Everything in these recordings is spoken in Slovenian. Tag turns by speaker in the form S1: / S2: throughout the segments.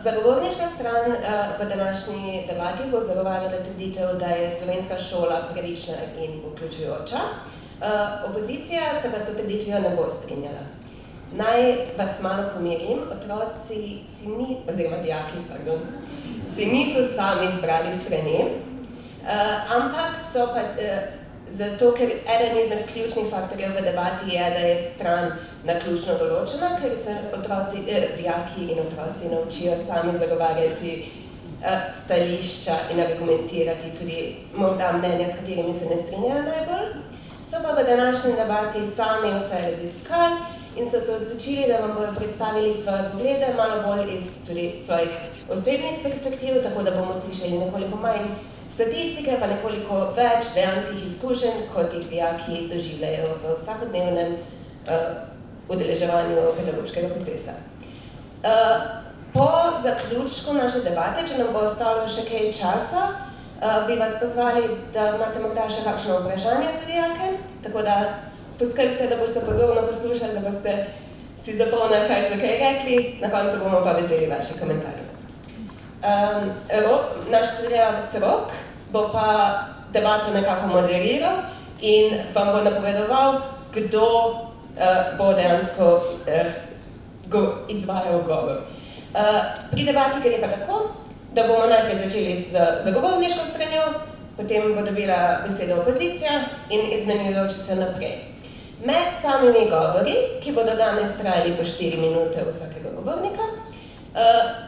S1: Zagovorniška stran v današnji debati bo zagovarjala trditev, da je slovenska šola pravična in vključujoča. Opozicija se pa s to trditvijo ne bo strinjala. Naj vas malo pomirim, otroci si niso sami izbrali strani, ampak so pa zato, ker eden izmed ključnih faktorjev v debati je, da je stran naključno določena, ker se dijaki in otroci naučijo sami zagovarjati stališča in argumentirati tudi morda mnenja, s katerimi se ne strinjajo najbolj. So pa v današnji debati sami vse raziskali in so se odločili, da vam bodo predstavili svoje poglede, malo bolj iz tudi svojih osebnih perspektiv, tako da bomo slišali nekoliko manj statistike, pa nekoliko več dejanskih izkušenj, kot jih dijaki doživljajo v vsakodnevnem udeleževanju pedagoškega procesa. Po zaključku naše debate, če nam bo ostalo še kaj časa, bi vas pozvali, da imate morda še kakšno vprašanje za dijake, tako da poskrbite, da boste pozorno poslušali, da boste si zapomnili, kaj so kaj rekli, na koncu bomo pa veseli vaše komentarje. Naš sodelavec Rok bo pa debato nekako moderiral in vam bo napovedoval, kdo bo dejansko izvajal govor. Pri debati gre pa tako, da bomo najprej začeli z zagovorniško stranjo, potem bo dobila besedo opozicija in izmenjujoči se naprej. Med samimi govori, ki bodo danes trajali po 4 minute vsakega govornika,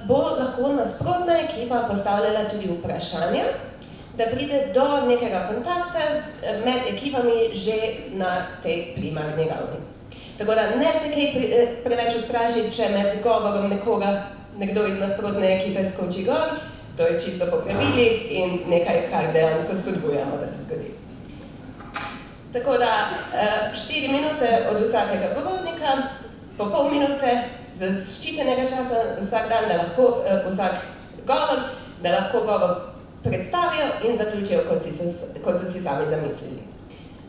S1: bo lahko nasprotna ekipa postavljala tudi vprašanja, da pride do nekega kontakta med ekipami že na tej primarni ravni. Tako da ne se kaj preveč ustrašiti, če med govorom nekdo iz nasprotne ekipe skoči gor, to je čisto po pravilih in nekaj, kar dejansko spodbujamo, da se zgodi. Tako da 4 minute od vsakega govornika, po pol minute zaščitenega časa vsak dan, da lahko vsak govor, da lahko govor predstavijo in zaključijo, kot so si sami zamislili.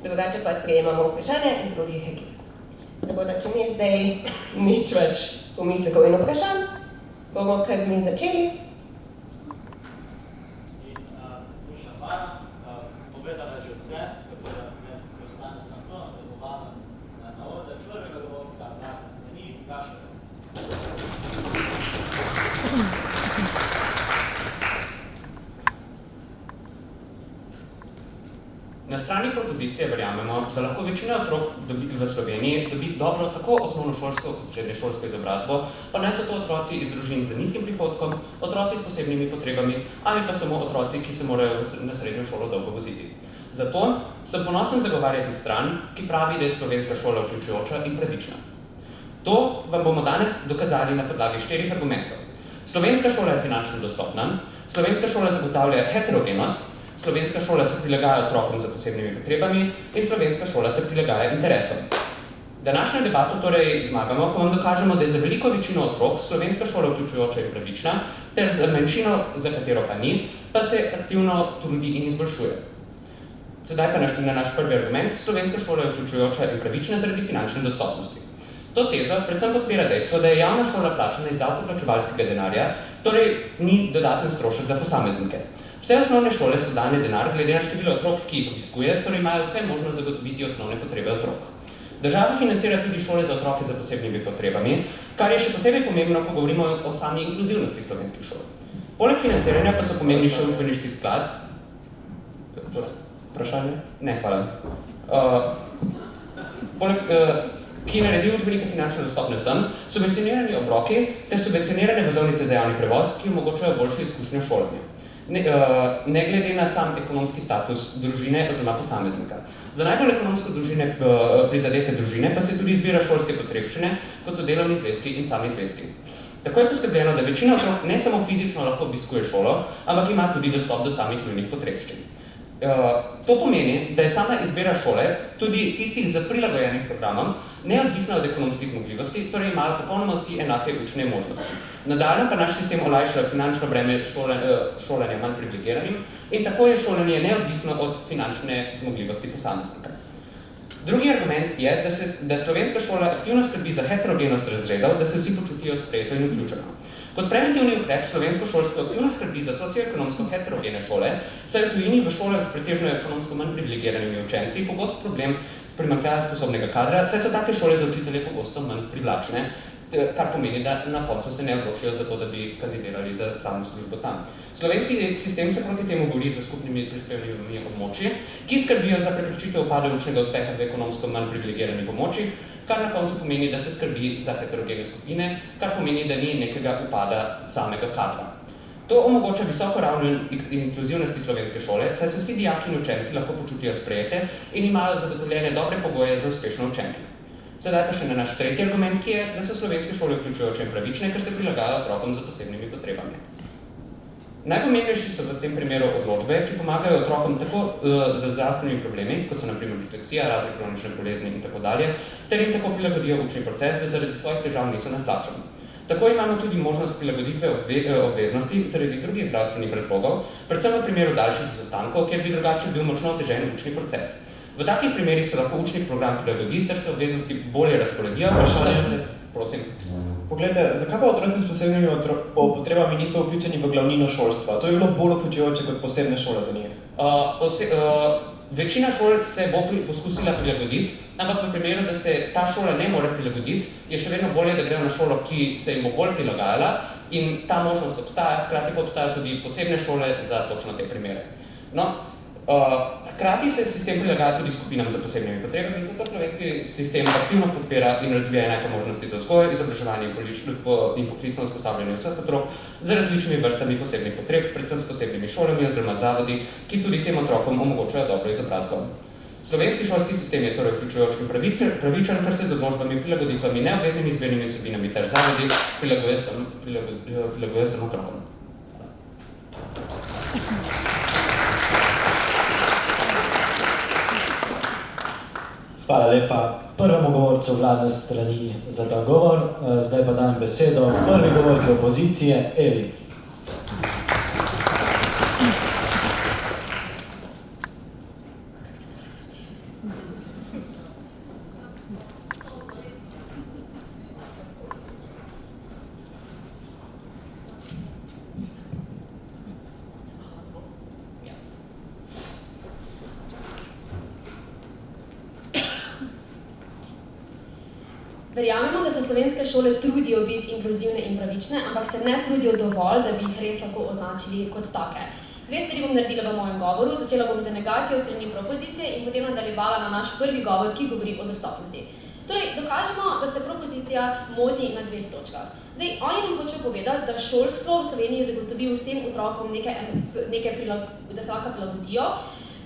S1: Drugače pa sprejemamo vprašanje iz drugih ekip. Tako da, če mi zdaj nič več pomislekov in vprašanj, bomo kar mi začeli.
S2: Duša hvala, povedala že vse, tako da ne ostane samo to, da povabim na oder prvega govorca, Marka Strani, Gašperja.
S3: Na strani propozicije verjamemo, da lahko večina otrok v Sloveniji dobi dobro tako osnovnošolsko kot srednješolsko izobrazbo, pa naj so to otroci iz družin z nizkim prihodkom, otroci s posebnimi potrebami ali pa samo otroci, ki se morajo na srednjo šolo dolgo voziti. Zato sem ponosen zagovarjati stran, ki pravi, da je slovenska šola vključujoča in pravična. To vam bomo danes dokazali na podlagi 4 argumentov. Slovenska šola je finančno dostopna, slovenska šola zagotavlja heterogenost, slovenska šola se prilagaja otrokom z posebnimi potrebami in slovenska šola se prilagaja interesom. Današnjo debato torej zmagamo, ko vam dokažemo, da je za veliko večino otrok slovenska šola vključujoča in pravična, ter za manjšino, za katero pa ni, pa se aktivno trudi in izboljšuje. Sedaj pa na naš prvi argument, slovenska šola je vključujoča in pravična zaradi finančne dostopnosti. To tezo predvsem podpira dejstvo, da je javna šola plačana iz davkoplačevalskega denarja, torej ni dodaten strošek za posameznike. Vse osnovne šole so dane denar glede na število otrok, ki jih obiskuje, torej imajo vse možnost zagotoviti osnovne potrebe otrok. Država financira tudi šole za otroke z posebnimi potrebami, kar je še posebej pomembno, ko govorimo o sami inkluzivnosti slovenskih šol. Poleg financiranja pa so pomembni še učbeniški sklad. Vprašanje? Ne, hvala. Ki naredi učbenike finančno dostopne vsem, subvencionirani obroki ter subvencionirane vozovnice za javni prevoz, ki omogočajo boljše izkušnje šolanja. Ne glede na sam ekonomski status družine oziroma posameznika. Za najbolj ekonomsko prizadete družine pa se tudi izbira šolske potrebščine, kot so delovni zvezki in sami zvezki. Tako je poskrbljeno, da večina otrok ne samo fizično lahko obiskuje šolo, ampak ima tudi dostop do samih nujnih potrebščin. To pomeni, da je sama izbira šole, tudi tistih z prilagojenim programom, neodvisna od ekonomskih zmogljivosti, torej imajo popolnoma vsi enake učne možnosti. Nadaljno pa naš sistem olajša finančno breme šolanja manj privilegiranim in tako je šolanje neodvisno od finančne zmogljivosti posameznika. Drugi argument je, da slovenska šola aktivno skrbi za heterogenost razredov, da se vsi počutijo sprejeto in vključeno. Kot preventivni ukrep slovensko šolstvo aktivno skrbi za socioekonomsko heterogene šole, saj v tujini v šolah s pretežno ekonomsko manj privilegiranimi učenci pogost problem primanjkljaja sposobnega kadra, saj so take šole za učitelje pogosto manj privlačne, kar pomeni, da na koncu se ne odločijo za to, da bi kandidirali za samo službo tam. Slovenski sistem se proti temu bori za skupnimi prispevnimi območji, ki skrbijo za preprečitev upada učnega uspeha v ekonomsko manj privilegiranih območjih, kar na koncu pomeni, da se skrbi za heterogene skupine, kar pomeni, da ni nekega upada samega kadra. To omogoča visoko raven inkluzivnosti slovenske šole, saj se vsi dijaki in učenci lahko počutijo sprejete in imajo zagotovljene dobre pogoje za uspešno učenje. Sedaj pa še na naš tretji argument, ki je, da so slovenske šole vključujoče in pravične, ker se prilagajajo otrokom z posebnimi potrebami. Najpomembnejši so v tem primeru odločbe, ki pomagajo otrokom tako z zdravstvenimi problemi, kot so na primer disleksija, razne kronične bolezni in tako dalje, ter jim tako prilagodijo učni proces, da zaradi svojih težav niso na slabšem. Tako imamo tudi možnost prilagoditve obveznosti zaradi drugih zdravstvenih razlogov, predvsem v primeru daljših izostankov, kjer bi drugače bil močno otežen učni proces. V takih primerih se lahko učni program prilagodi, ter se obveznosti bolje razporedijo. Prosim.
S4: Poglejte, zakaj pa otroci s posebnimi potrebami niso vključeni v glavnino šolstva? To je bilo bolj vključujoče kot posebne šole za njih.
S3: Večina šol se bo poskusila prilagoditi, ampak v primeru, da se ta šola ne more prilagoditi, je še vedno bolje, da grejo na šolo, ki se jim bo bolj prilagajala in ta možnost obstaja, hkrati pa obstajajo tudi posebne šole za točno te primere. No, hkrati se sistem prilagaja tudi skupinam za posebnimi potrebami, zato slovenski sistem aktivno podpira in razvija enake možnosti za vzgojo, izobraževanje in poklicno usposabljanje vseh otrok z različnimi vrstami posebnih potreb, predvsem s posebnimi šolami oziroma zavodi, ki tudi tem otrokom omogočajo dobro izobrazbo. Slovenski šolski sistem je torej vključujoč in pravičen, kar se z odločbami, prilagoditvami, neobveznimi izbirnimi vsebinami ter zavodi prilaguje sem otrokom.
S5: Hvala lepa prvemu govorcu vladne strani za ta govor. Zdaj pa dajem besedo prvi govorki opozicije, Evi.
S6: Verjamemo, da se slovenske šole trudijo biti inkluzivne in pravične, ampak se ne trudijo dovolj, da bi jih res lahko označili kot take. Dve stvari bom naredila v mojem govoru, začela bom z negacijo strani propozicije in potem nadaljevala na naš prvi govor, ki govori o dostopnosti. Torej, dokažemo, da se propozicija moti na dveh točkah. Zdaj, oni nam hočejo povedati, da šolstvo v Sloveniji zagotovi vsem otrokom da se lahko prilagodijo,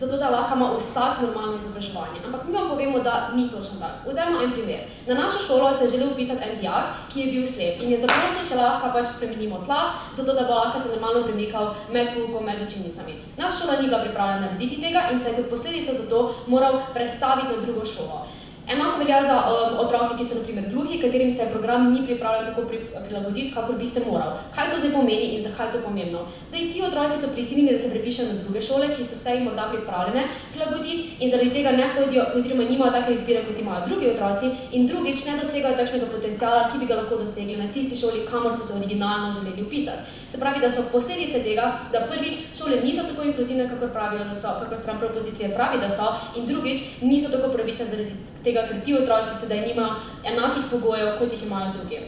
S6: zato da lahko ima vsak normalno izobraževanje. Ampak mi vam povemo, da ni točno tako. Vzemimo en primer. Na našo šolo se je želel vpisati en dijak, ki je bil slep in je zaprosil, če lahko pač spremenimo tla, zato da bo lahko se normalno premikal med poukom, med učilnicami. Naša šola ni bila pripravljena narediti tega in se je kot posledica zato moral prestaviti na drugo šolo. Enako velja za otroke, ki so na primer gluhi, katerim se program ni pripravljen tako prilagoditi, kakor bi se moral. Kaj to zdaj pomeni in zakaj je to pomembno? Zdaj, ti otroci so prisiljeni, da se prepišejo na druge šole, ki so se jim morda pripravljene prilagoditi in zaradi tega ne hodijo oziroma nimajo take izbire, kot imajo drugi otroci in drugič ne dosegajo takšnega potenciala, ki bi ga lahko dosegli na tisti šoli, kamor so se originalno želeli vpisati. Se pravi, da so posledice tega, da prvič šole niso tako inkluzivne, kakor pravijo, da so, kakor stran propozicije pravi, da so, in drugič niso tako pravične zaradi tega, ker ti otroci sedaj nimajo enakih pogojev, kot jih imajo drugi.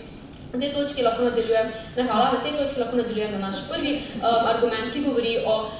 S6: Na tej točki lahko nadaljujem na naš prvi argument, ki govori o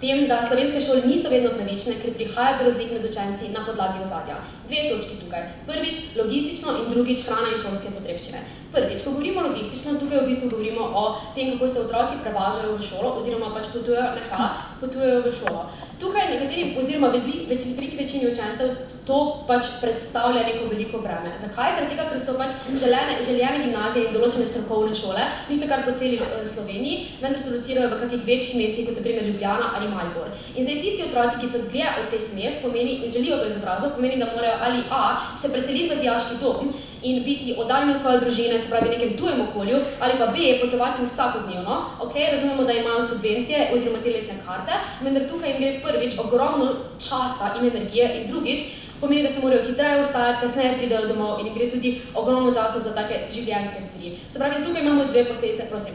S6: tem, da slovenske šole niso vedno pravične, ker prihaja do razlik med učenci na podlagi ozadja. Dve točki tukaj. Prvič, logistično in drugič, hrana in šolske potrebščine. Prvič, ko govorimo logistično, tukaj v bistvu govorimo o tem, kako se otroci prevažajo v šolo oziroma pač potujejo v šolo. Tukaj nekateri, oziroma veliki večini učencev, to pač predstavlja neko veliko breme. Zakaj? Zaradi tega, ker so pač željene gimnazije in določene strokovne šole, niso kar po celi Sloveniji, vendar se locirajo v kakih večjih mestih, kot na primer Ljubljana ali Maribor. In zdaj tisti otroci, ki so dlje od teh mest, pomeni in želijo to izobrazbo, pomeni, da morajo ali A se preseliti v dijaški dom in biti oddaljeni od svoje družine, se pravi v nekem tujem okolju, ali pa B, potovati vsakodnevno. Okay, razumemo, da imajo subvencije oziroma te letne karte, vendar tukaj jim gre prvič ogromno časa in energije in drugič, Pomeni, da se morajo hitreje vstajati, kasneje pridejo domov in gre tudi ogromno časa za take življenjske stvari. Se pravi, tukaj imamo dve posledice, prosim.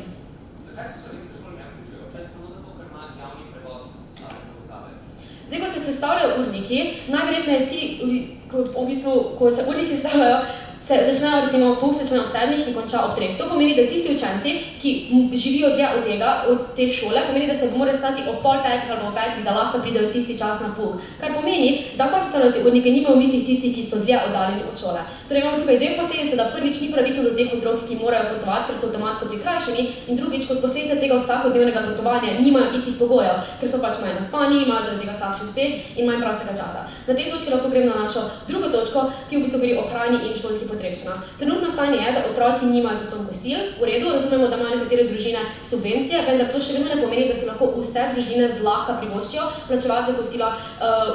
S3: Zakaj so slovenske šole ne vključujoče? Samo zato, ker ima javni prevoz slabe povezave.
S6: Zdaj, ko se sestavljajo urniki, najverjetneje ko se urniki sestavljajo, se začnejo, recimo, pouk začne ob 7 in konča ob 3. To pomeni, da tisti učenci, ki živijo dlje od te šole, pomeni, da se morajo stati ob 4:30 ali ob 5, da lahko pridejo tisti čas na pouk. Kar pomeni, da ko se sestavljajo te urnike, nimajo v mislih tisti, ki so dlje oddaljeni od šole. Torej imamo tukaj dve posledice, da prvič ni pravično do teh otrok, ki morajo potovati, ker so avtomatsko prikrajšani, in drugič, kot posledica tega vsakodnevnega potovanja, nimajo istih pogojev, ker so pač manj naspani, imajo zaradi tega slabši uspeh in manj prostega časa. Na tej točki lahko grem na našo drugo točko, ki v bistvu govori o hrani in šolskih potrebščinah. Trenutno stanje je, da otroci nimajo zastonj kosil. V redu, razumemo, da imajo nekatere družine subvencije, vendar to še vedno ne pomeni, da se lahko vse družine zlahka privoščijo plačevati za kosila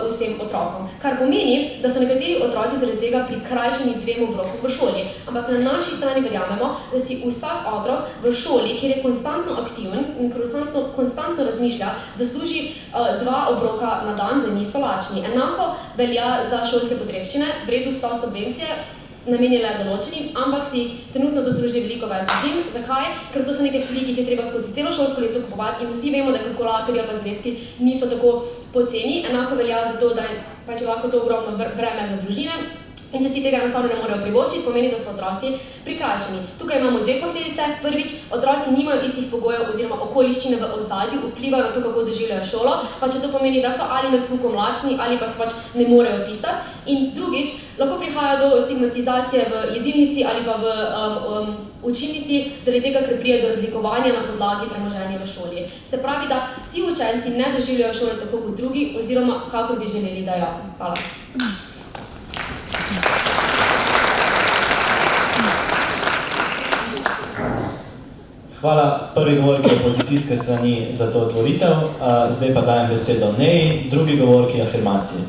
S6: vsem otrokom. Kar pomeni, da so nekateri otroci zaradi tega prikrajšani 2 obrokom v šoli. Ampak na naši strani verjamemo, da si vsak otrok v šoli, kjer je konstantno aktiven in konstantno razmišlja, zasluži 2 obroka na dan, da niso lačni. Enako velja za šolske potrebščine. V redu so subvencije namenjene določenim, ampak si jih trenutno zasluži veliko več družin. Zakaj? Ker to so neke stvari, ki jih je treba skozi celo šolsko leto kupovati in vsi vemo, da kalkulatorji ali pa zvezki niso tako poceni. Enako velja za to, da je pač lahko to ogromno breme za družine. In če si tega enostavno ne morejo privoščiti, pomeni, da so otroci prikrajšani. Tukaj imamo 2 posledice. Prvič, otroci nimajo istih pogojev oziroma okoliščine v ozadju, vplivajo na to, kako doživljajo šolo, pa če to pomeni, da so ali med poukom lačni ali pa se pač ne morejo pisati. In drugič, lahko prihaja do stigmatizacije v jedilnici ali pa v učilnici, zaradi tega, ker pride do razlikovanja na podlagi premoženja v šoli. Se pravi, da ti učenci ne doživljajo šole tako kot drugi oziroma kakor bi želeli, da jo. Hvala.
S5: Hvala prvi govorki opozicijske strani za to otvoritev. Zdaj pa dajem besedo Neji, drugi govorki afirmacije.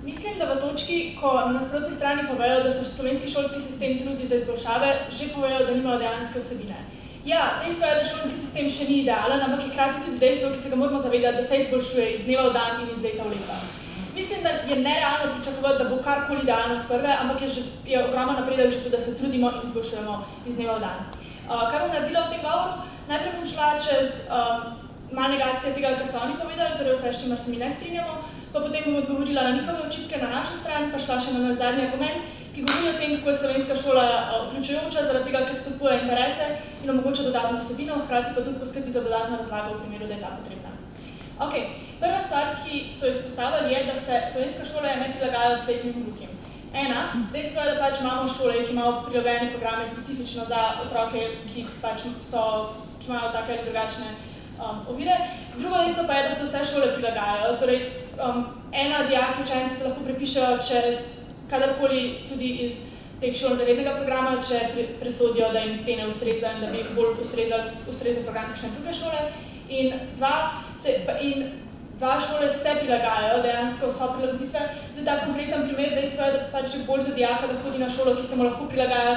S7: Mislim, da v točki, ko na nasprotni strani povejo, da se slovenski šolski sistem trudi za izboljšave, že povejo, da nimajo dejanske vsebine. Ja, dejstvo je, da šolski sistem še ni idealen, ampak je hkrati tudi dejstvo, ki se ga moramo zavedati, da se izboljšuje iz dneva v dan in iz leta v leto. Mislim, da je nerealno pričakovati, da bo karkoli idealno s prve, ampak je ogromno napredek že to, da se trudimo in izboljšujemo iz dneva v dan. Kaj bom naredila v tem govoru? Najprej bom šla čez malo negacije tega, kar so oni povedali, torej vse, s čimer se mi ne strinjamo, pa potem bom odgovorila na njihove očitke na našo stran, pa šla še na naš zadnji argument, ki govori o tem, kako je slovenska šola vključujoča, zaradi tega, ker spodbuja interese in omogoča dodatno vsebino, hkrati pa tudi poskrbi za dodatno razlago v primeru, da je ta potrebna. Prva stvar, ki so izpostavili, je, da se slovenska šola ne prilagaja slepim in gluhim. Dejstvo je, da pač imamo šole, ki imajo prilagojene programe specifično za otroke, ki imajo take ali drugačne ovire. Drugo dejstvo pa je, da se vse šole prilagajajo. Torej, dijaki učenci se lahko prepišejo čez kadarkoli tudi iz teh šol rednega programa, če presodijo, da jim te ne ustrezajo in da bi jih bolj ustrezal program kakšne druge šole. In dva šole se prilagajajo, dejansko so prilagoditve. Zdaj, ta konkreten primer dejstvo je, da pač je bolj za dijaka, da hodi na šolo, ki se mu lahko prilagaja,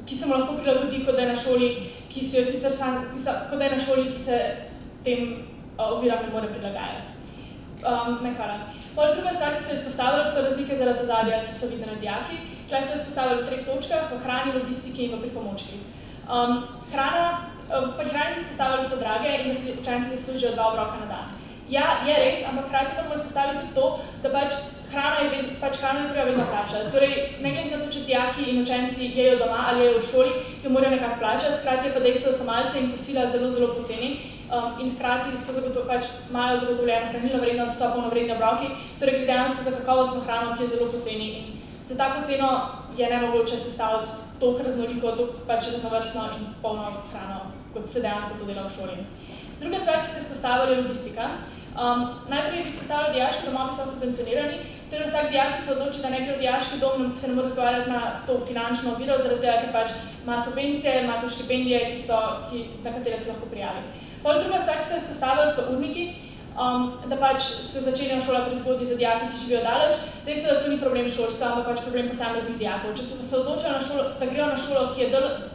S7: ki se mu lahko prilagodi, kot da je na šoli, ki se tem oviram ne more prilagajati. Hvala. Druga stvar, ki so izpostavili, so razlike zaradi ozadja, ki so vidne na dijaki. Tukaj so izpostavili v 3 točkah, v hrani, logistiki in v pripomočkih. Pri hrani so izpostavili, so drage in da si učenci zaslužijo 2 obroka na dan. Ja, je res, ampak hkrati moramo izpostaviti tudi to, da hrano je treba vedno plačati. Torej, ne glede na to, če dijaki in učenci jejo doma ali jejo v šoli, jo morajo nekako plačati, hkrati je pa dejstvo, da so malce in kosila zelo, zelo poceni. In hkrati imajo zagotovljeno hranilno vrednost, so polnovredni obroki, torej gre dejansko za kakovostno hrano, ki je zelo poceni in za tako ceno je nemogoče sestaviti toliko raznoliko, toliko raznovrstno in polno hrano, kot se dejansko to dela v šoli. Druga stvar, ki se izpostavlja, je logistika. Najprej bi izpostavljali, da dijaški domovi so subvencionirani, torej vsak dijak, ki se odloči, da ne gre v dijaški dom, se ne more zgovarjati na to finančno oviro, zaradi tega, ker pač ima subvencije, ima to štipendije, na katere se lahko prijavi. Druga stvar, ki so izpostavili, so urniki. da pač se začenjajo šola prezgodnji za dijake, ki živijo daleč. Dejstvo, da to ni problem šolstva, ampak pač problem posameznih dijakov. Če se odločajo, da grejo na šolo, ki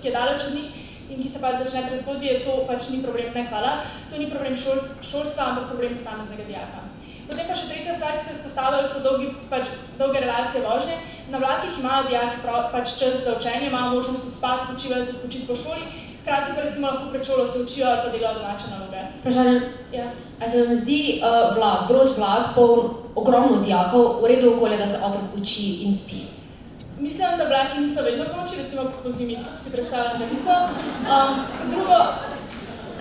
S7: je daleč od njih in ki se pač začne prezgodnji, to pač ni problem, ne hvala. To ni problem šolstva, ampak problem posameznega dijaka. Potem pa še tretja stvar, ki se izpostavljajo, so dolge relacije vožnje. Na vlakih imajo dijaki pač čas za učenje, imajo možnost odspati, počivati, za spočiti po šoli, hkrati pa recimo lahko pred šolo se učijo ali pa delajo domače naloge.
S6: Vprašanje,
S7: Ja.
S6: a se vam zdi vroč vlak, poln ogromno dijakov, v redu okolje, da se otrok uči in spi?
S7: Mislim, da vlaki niso vedno polnoči, recimo po zimi si predstavljam, da niso.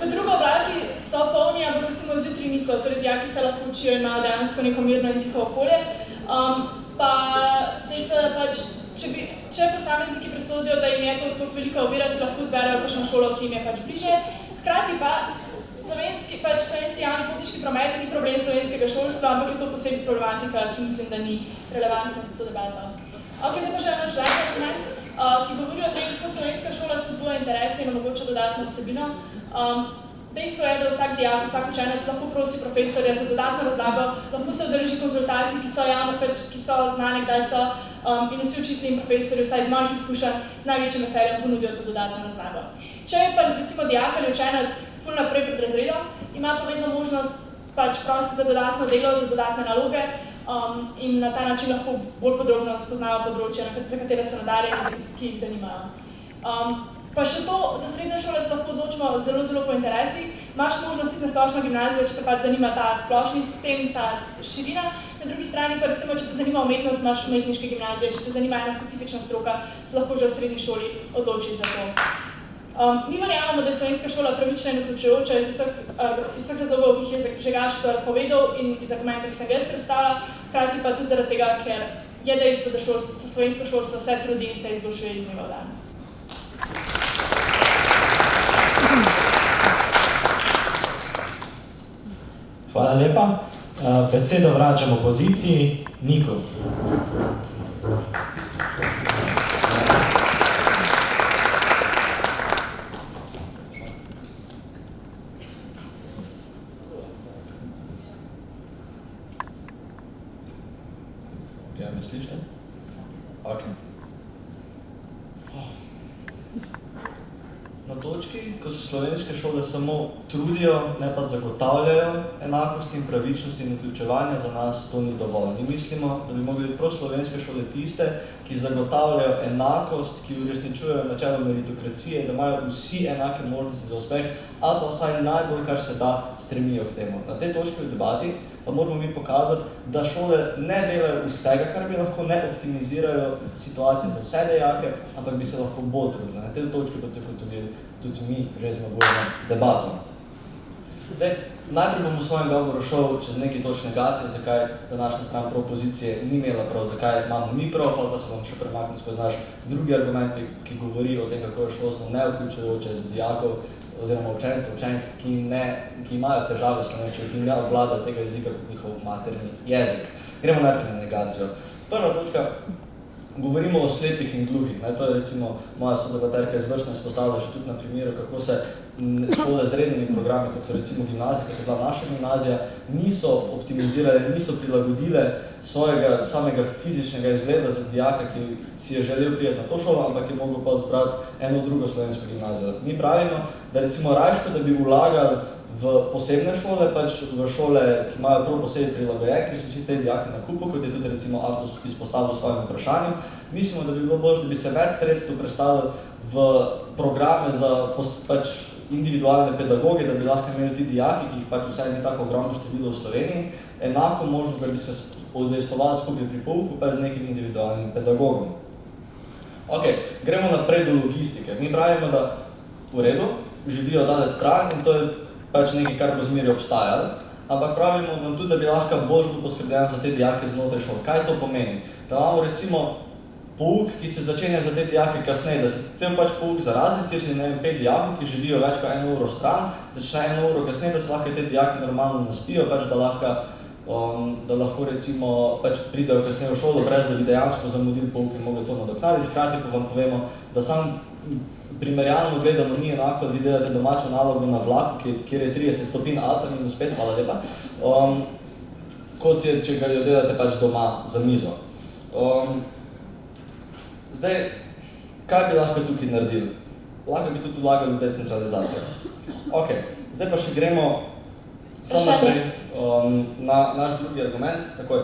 S7: Kot drugo, vlaki so polni, ampak recimo zjutraj niso, torej dijaki se lahko učijo in imajo dejansko neko mirno in tiho okolje. Pa dejstvo, da pač, če posamezniki presodijo, da jim je to toliko velika ovira, si lahko izberejo kakšno šolo, ki jim je pač bliže. Hkrati pa slovenski javni potniški promet ni problem slovenskega šolstva, ampak je to posebna problematika, ki mislim, da ni relevantna za to debato. Zdaj pa še eno zadnje argument, ki govori o tem, kako slovenska šola spodbuja interese in omogoča dodatno vsebino. Dejstvo je, da vsak dijak, vsak učenec lahko prosi profesorja za dodatno razlago, lahko se udeleži konzultacij, ki so znane, kdaj so, in vsi učitelji in profesorji, vsaj iz mojih izkušenj, z največjim veseljem ponudijo to dodatno razlago. Če je pa recimo dijak ali učenec ful naprej pred razredom, ima pa vedno možnost pač prositi za dodatno delo, za dodatne naloge, in na ta način lahko bolj podrobno spoznava področja, za katere so nadarjeni, ki jih zanimajo. Pa še to, za srednje šole se lahko odločimo zelo po interesih. Imaš možnost iti na splošno gimnazijo, če te pač zanima ta splošni sistem, ta širina. Na drugi strani pa recimo, če te zanima umetnost, imaš umetniške gimnazije, če te zanima ena specifična stroka, se lahko že v srednji šoli odločiš za to. Mi verjamemo, da je slovenska šola pravična in vključujoča iz vseh razlogov, ki jih je že Gašper povedal in iz argumentov, ki sem ga jaz predstavila, hkrati pa tudi zaradi tega, ker je dejstvo, da se slovensko šolstvo vse trudi in se izboljšuje iz dneva v dan.
S5: Hvala lepa. Besedo vračam opoziciji. Niko.
S4: Me slišite? Okay. Na točki, ko se slovenske šole samo trudijo, ne pa zagotavljajo enakost in pravičnost in vključevanje, za nas to ni dovolj. Mi mislimo, da bi mogli biti prav slovenske šole tiste, ki zagotavljajo enakost, ki uresničujejo načelo meritokracije, da imajo vsi enake možnosti za uspeh, ali pa vsaj najbolj, kar se da, stremijo k temu. Na tej točki v debati pa moramo mi pokazati, da šole ne delajo vsega, kar bi lahko, ne optimizirajo situacije za vse dijake, ampak bi se lahko bolj trudili. Na tej točki pa tako tudi mi že zmagujemo debato. Zdaj, najprej bom v svojem govoru šel čez nekaj točk negacije, zakaj današnja stran propozicije ni imela prav, zakaj imamo mi prav, pa se bom še premaknil skozi naš drugi argument, ki govori o tem, kako je šolstvo nevključujoče dijakov oziroma učencev, učenk, ki imajo težave s slovenščino, ki ne obvladajo tega jezika kot njihov materni jezik. Gremo najprej na negacijo. Prva točka, govorimo o slepih in gluhih. To je recimo moja sodebaterka izvrstno izpostavila že tudi na primeru, kako se šole z rednimi programi, kot so recimo gimnazije, kot je bila naša gimnazija, niso optimizirale, niso prilagodile svojega samega fizičnega izgleda za dijaka, ki si je želel priti na to šolo, ampak je mogel pa izbrati eno drugo slovensko gimnazijo. Mi pravimo, da recimo rajško, da bi vlagali v posebne šole, pač v šole, ki imajo prav posebej prilagojen, ker so vsi te dijaki na kupu, kot je tudi recimo Artus izpostavil v svojem vprašanju. Mislimo, da bi bilo bolj, da bi se več sredstev predstavili v programe za pač individualne pedagoge, da bi lahko imeli ti dijaki, ki jih pač vsaj ni tako ogromno število v Sloveniji, enako možnost, da bi se udejstvovali skupaj pri pouku, pa z nekim individualnim pedagogom. Gremo naprej do logistike. Mi pravimo, da v redu, živijo daleč stran in to je pač nekaj, kar bo zmeraj obstajalo, ampak pravimo vam tudi, da bi lahko bolj poskrbljeno za te dijake znotraj šol. Kaj to pomeni? Da imamo recimo pouk, ki se začenja za te dijake kasneje, da se cel pač pouk za razred, kjer je 5 dijakov, ki živijo več kot 1 uro stran, začne 1 uro kasneje, da se lahko te dijaki normalno naspijo, pač da lahko recimo pač pridejo kasneje v šolo, brez da bi dejansko zamudili pouk in mogli to nadoknaditi. Hkrati pa vam povemo, da sam primerjalno gledano ni enako, da vi delate domačo nalogo na vlaku, kjer je 30 stopinj alpa in spet, hvala lepa, kot je, če ga jo delate pač doma za mizo. Zdaj, kaj bi lahko tukaj naredili? Lahko bi tudi vlagali v decentralizacijo. Ok, zdaj pa še gremo samo naprej na naš drugi argument. Takoj.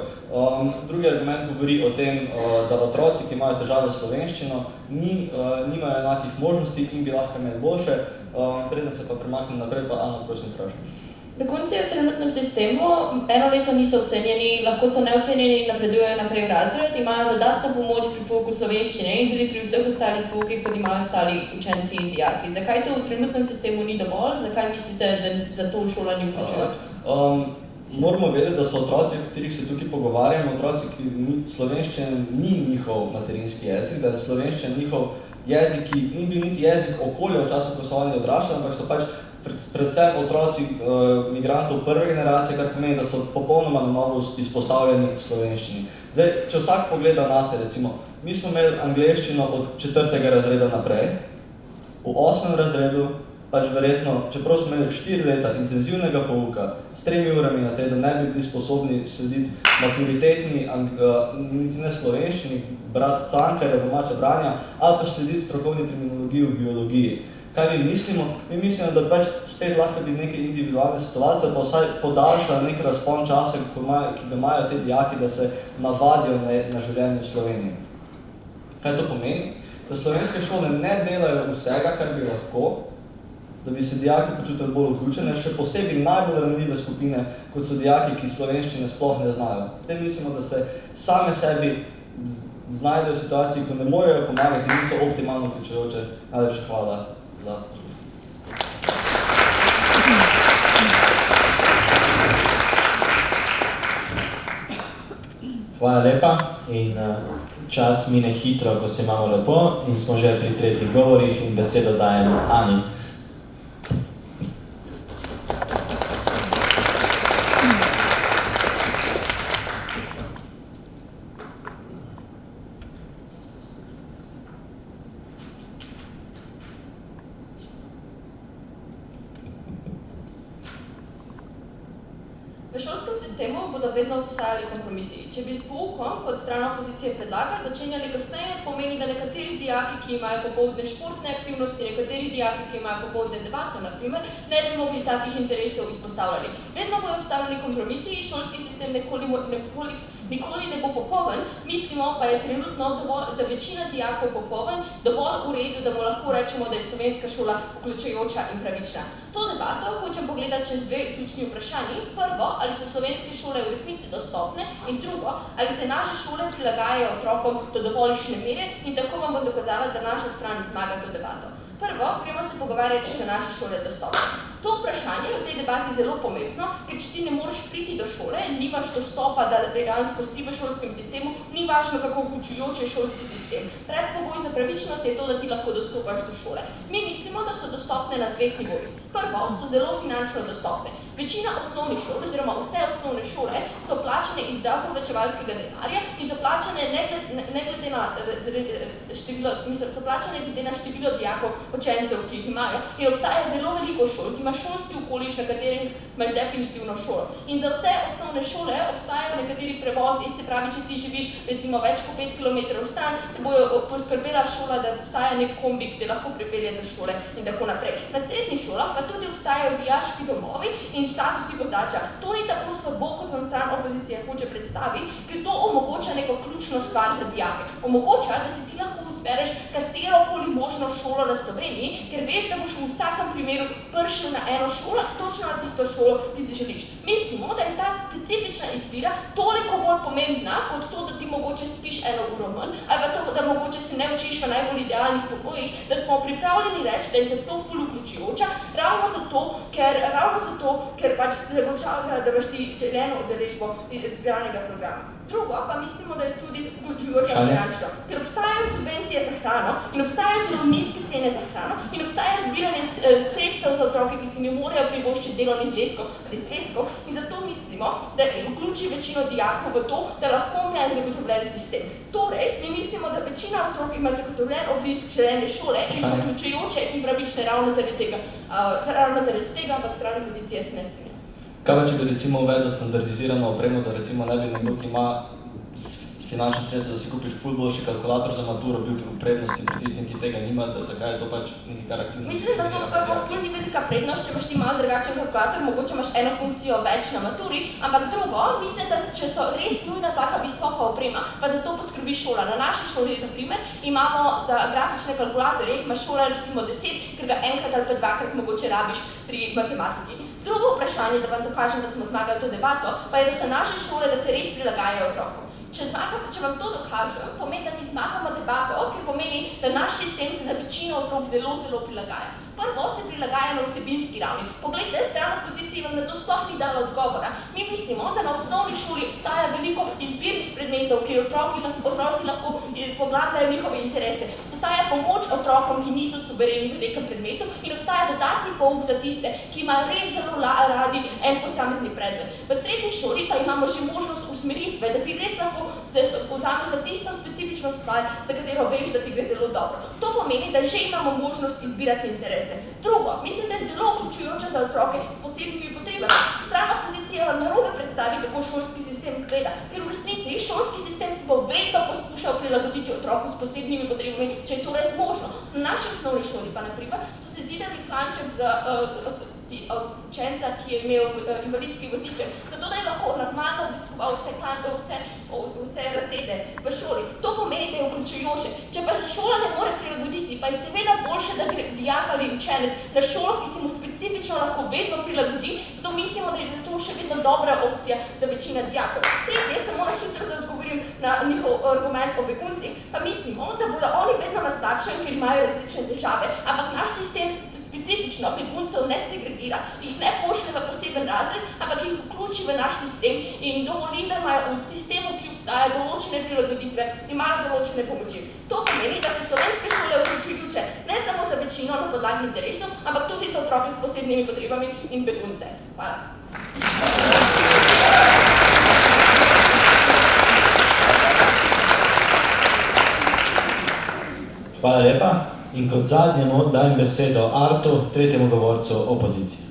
S4: Drugi argument govori o tem, da otroci, ki imajo težave s slovenščino, nimajo enakih možnosti in bi lahko imeli boljše. Predno se pa premaknem naprej, pa Ana, prosim, vprašam.
S8: Begunci v trenutnem sistemu eno leto niso ocenjeni, lahko so neocenjeni in napredujejo naprej v razred, imajo dodatno pomoč pri pouku slovenščine in tudi pri vseh ostalih poukih, kot imajo ostali učenci in dijaki. Zakaj to v trenutnem sistemu ni dovolj? Zakaj mislite, da za to v šolanju vključujoč?
S4: Moramo vedeti, da so otroci, o katerih se tukaj pogovarjamo, otroci, ki slovenščina ni njihov materinski jezik, da je slovenščina njihov jezik, ki ni bil niti jezik okolja v času, ko so oni odraščali, ampak so pač predvsem otroci migrantov prve generacije, kar pomeni, da so popolnoma na novo izpostavljeni slovenščini. Zdaj, če vsak pogleda nase, recimo, mi smo imeli angleščino od 4. razreda naprej, v 8. razredu, pač verjetno, čeprav smo imeli 4 leta intenzivnega pouka s 3 urami na teden, ne bi bili sposobni slediti maturitetni, niti ne slovenščini, brati Cankarja, domača branja, ali pa slediti strokovni terminologiji v biologiji. Kaj mi mislimo? Mi mislimo, da pač spet lahko bi neke individualne situacije, pa vsaj podaljša nek razpon časa, ki ga imajo te dijaki, da se navadijo na življenje v Sloveniji. Kaj to pomeni? Da slovenske šole ne delajo vsega, kar bi lahko, da bi se dijaki počutili bolj vključene, še posebej najbolj ranljive skupine, kot so dijaki, ki slovenščine sploh ne znajo. S tem mislimo, da se same sebi znajdejo v situaciji, ko ne morejo pomagati in niso optimalno vključujoče. Najlepša hvala za
S5: Hvala lepa in čas mine hitro, ko se imamo lepo in smo že pri tretjih govorih in besedo dajem Ani.
S8: V šolskem sistemu bodo vedno obstajali kompromisi. Če bi s poukom, kot strana opozicije predlaga, začenjali kasneje, pomeni, da nekateri dijaki, ki imajo popoldne športne aktivnosti, nekateri dijaki, ki imajo popoldne debato, naprimer, ne bi mogli takih interesov izpostavljali. Vedno bodo obstavljali kompromisi, šolski sistem nikoli ne bo popoln, mislimo pa je trenutno dovolj, za večino dijakov popoln, dovolj v redu, da mu lahko rečemo, da je slovenska šola vključujoča in pravična. To debato hočem pogledati čez dve ključni vprašanji. Prvo, ali so slovenske šole v resnici dostopne, in drugo, ali se naše šole prilagajajo otrokom do dovoljšne mere, in tako vam bom dokazala, da naša stran zmaga to debato. Prvo, gremo se pogovarjati, če so naše šole dostopne. To vprašanje je v tej debati zelo pomembno, ker če ti ne moreš priti do šole, nimaš dostopa, da dejansko si v šolskem sistemu, ni važno, kako vključujoč je šolski sistem. Predpogoj za pravičnost je to, da ti lahko dostopaš do šole. Mi mislimo, da so dostopne na dveh nivojih. Prvo, so zelo finančno dostopne. Večina osnovnih šol, oziroma vse osnovne šole, so plačane iz davkoplačevalskega denarja in so plačane ne glede na število, so plačane glede na število dijakov, učencev, ki jih imajo. In obstaja zelo veliko šol, ki ima šolski okoliš, na katerih imaš definitivno šolo. In za vse osnovne šole obstajajo nekateri prevozi, se pravi, če ti živiš recimo več kot 5 km stran, te bojo poskrbela šola, da obstaja nek kombi, ki te lahko pripelje do šole in tako naprej. Na srednjih šolah pa tudi obstajajo dijaški domovi in statusi vozača. To ni tako slabo, kot vam stran opozicije hoče predstaviti, ker to omogoča neko ključno stvar za dijake. Omogoča, da si ti lahko izbereš katerokoli možno šolo na Sloveniji, ker veš, da boš v vsakem primeru prišel na eno šolo, točno na tisto šolo, ki si želiš. Mislimo, da je ta specifična izbira toliko bolj pomembna, kot to, da ti mogoče spiš 1 uro manj, ali pa to, da mogoče se ne učiš v najbolj idealnih pogojih, da smo pripravljeni reči, da je za to ful vključujoča, ravno zato, ker pač zagotavlja, da imaš ti želeno udeležbo izbiranega programa. Drugo pa mislimo, da je tudi vključujoča finančno, ker obstajajo subvencije za hrano in obstajajo zelo nizke cene za hrano in obstaja zbiranje sredstev za otroke, ki si ne morejo privoščiti delovnih zvezkov ali zvezkov, in zato mislimo, da vključi večino dijakov v to, da lahko imajo zagotovljen sistem. Torej, mi mislimo, da večina otrok ima zagotovljen oblik želene šole in so vključujoče in pravične ravno zaradi tega, ampak strane pozicije se ne strinja.
S4: Kaj pa, če bi recimo uvedel standardizirano opremo, da recimo ne bi nekdo, ki ima finančne sredstva, da si kupi boljši kalkulator za maturo, bil v prednosti in pri tistim, ki tega nima, da zakaj je to pač nekaj aktivnosti?
S8: Mislim, da to prvo ful ni velika prednost, če imaš ti malo drugačen kalkulator, mogoče imaš eno funkcijo več na maturi, ampak drugo, mislim, da če so res nujna taka visoka oprema, pa za to poskrbi šola. Na naši šoli, na primer, imamo za grafične kalkulatorje, jih ima šola recimo 10, ker ga enkrat ali pa dvakrat mogoče rabiš pri matematiki. Drugo vprašanje, da vam dokažem, da smo zmagali to debato, pa je, da so naše šole, da se res prilagajajo otrokom. Če vam to dokažem, pomeni, da mi zmagamo debato, ker pomeni, da naš sistem se za večino otrok zelo, zelo prilagaja. Prvo se prilagaja na vsebinski ravni. Poglejte, stran opoziciji vam na to sploh ni dala odgovora. Mi mislimo, da na osnovni šoli obstaja veliko izbirnih predmetov, kjer otroci lahko poglabljajo njihove interese. Obstaja pomoč otrokom, ki niso suvereni v nekem predmetu in obstaja dodatni pouk za tiste, ki imajo res zelo radi en posamezni predmet. V srednji šoli pa imamo že možnost usmeritve, da ti res lahko vzameš za tisto specifično stvar, za katero veš, da ti gre zelo dobro. To pomeni, da že imamo možnost izbirati interese. Drugo, mislim, da je zelo vključujoče za otroke s posebnimi potrebami. Strana opozicija vam narobe predstavi, kako šolski sistem izgleda, ker v resnici šolski sistem se bo vedno poskušal prilagoditi otroku s posebnimi potrebami, če je to res možno. Na naši osnovni šoli pa, na primer, so se zidali planček za učenca, ki je imel invalidski voziček, zato da je lahko normalno obiskoval vse razrede v šoli. To pomeni, da je vključujoče. Če pa se šola ne more prilagoditi, pa je seveda boljše, da gre dijak ali učenec na šolo, ki se mu specifično lahko vedno prilagodi, zato mislimo, da je to še vedno dobra opcija za večino dijakov. Tretje, samo na hitro, da odgovorim na njihov argument o beguncih, pa mislimo, da bodo oni vedno na slabšem, ker imajo različne težave, ampak naš sistem specifično beguncev ne segregira, jih ne pošlje v poseben razred, ampak jih vključi v naš sistem in dovoli, da imajo v sistemu, ki obstaja določene prilagoditve, imajo določene pomoči. To pomeni, da se slovenske šole vključujoče ne samo za večino na podlagi interesov, ampak tudi za otroke s posebnimi potrebami in begunce. Hvala.
S5: Hvala lepa. In kot zadnjemu dajem besedo Artu, tretjemu govorcu opozicije.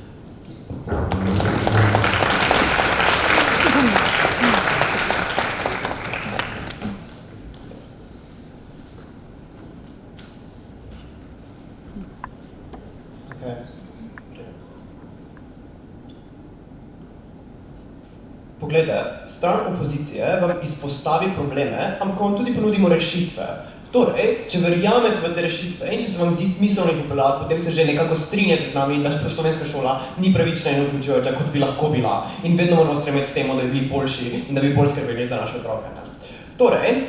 S9: Poglejte, stran opozicije vam izpostavi probleme, ampak vam tudi ponudimo rešitve. Torej, če verjamete v te rešitve in če se vam zdi smiselno jih upeljati, potem se že nekako strinjate z nami, da slovenska šola ni pravična in vključujoča, kot bi lahko bila. In vedno moramo stremeti k temu, da bi bili boljši in da bi bolj skrbeli za naše otroke. Torej,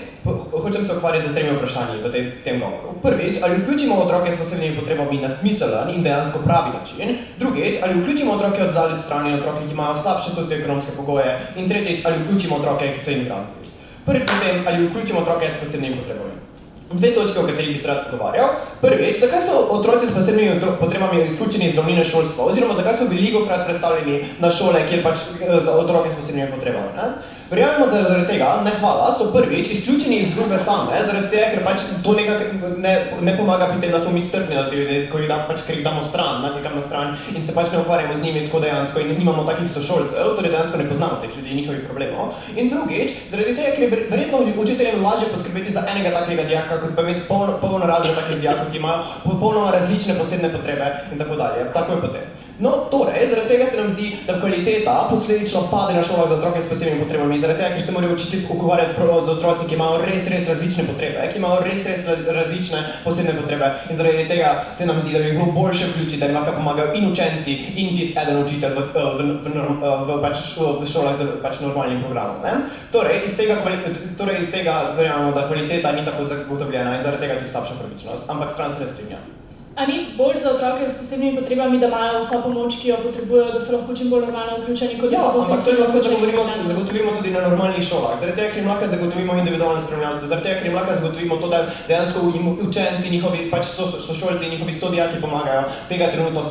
S9: hočem se ukvarjati z 3 vprašanji v tem govoru. Prvič, ali vključimo otroke s posebnimi potrebami na smiselen in dejansko pravi način. Drugič, ali vključimo otroke od daleč strani in otroke, ki imajo slabše socioekonomske pogoje. In tretjič, ali vključimo otroke, ki so imigranti. Prvi potem, ali vključimo otroke s posebnimi potrebami. 2 točke, o katerih bi se rad pogovarjal. Prvič, zakaj so otroci s posebnimi potrebami izključeni iz glavnine šolstva, oziroma zakaj so velikokrat predstavljeni na šole, kjer pač za otroke s posebnimi potrebami. Verjamemo zaradi tega, ne hvala, so prvič izključeni iz družbe same, zaradi tega, ker pač to ne pomaga pri tem, da smo mi strpni od teh ljudi, ker jih damo stran, nekam na stran in se pač ne ukvarjamo z njimi tako dejansko in nimamo takih sošolcev, torej dejansko ne poznamo teh ljudi in njihovih problemov. In drugič, zaradi tega, ker je verjetno učiteljem lažje poskrbeti za enega takega dijaka, kot pa imeti polno razred takih dijakov, ki imajo popolnoma različne posebne potrebe in tako dalje. Tako je potem. No, torej, zaradi tega se nam zdi, da kvaliteta posledično pade na šolah za otroke s posebnimi potrebami, zaradi tega, ker se morajo učitelji ukvarjati z otroci, ki imajo res različne potrebe, ki imajo res različne posebne potrebe in zaradi tega se nam zdi, da bi bilo boljše vključiti, da jim lahko pomagajo in učenci in tisti eden učitelj v šolah z pač normalnim programom. Torej, iz tega verjamemo, da kvaliteta ni tako zagotovljena in zaradi tega je tudi slabša pravičnost, ampak stran se ne strinja.
S7: A ni bolj za otroke s posebnimi potrebami, da imajo vso pomoč, ki jo potrebujejo, da so lahko čim bolj normalno vključeni, kot da so
S9: ampak to lahko
S7: vključeni?
S9: zagotovimo tudi na normalnih šolah. Zaradi tega, ker jim lahko zagotovimo individualne spremljalce, zaradi tega, ker jim lahko zagotovimo to, da dejansko jim učenci, njihovi pač sošolci, njihovi sodijaki pomagajo.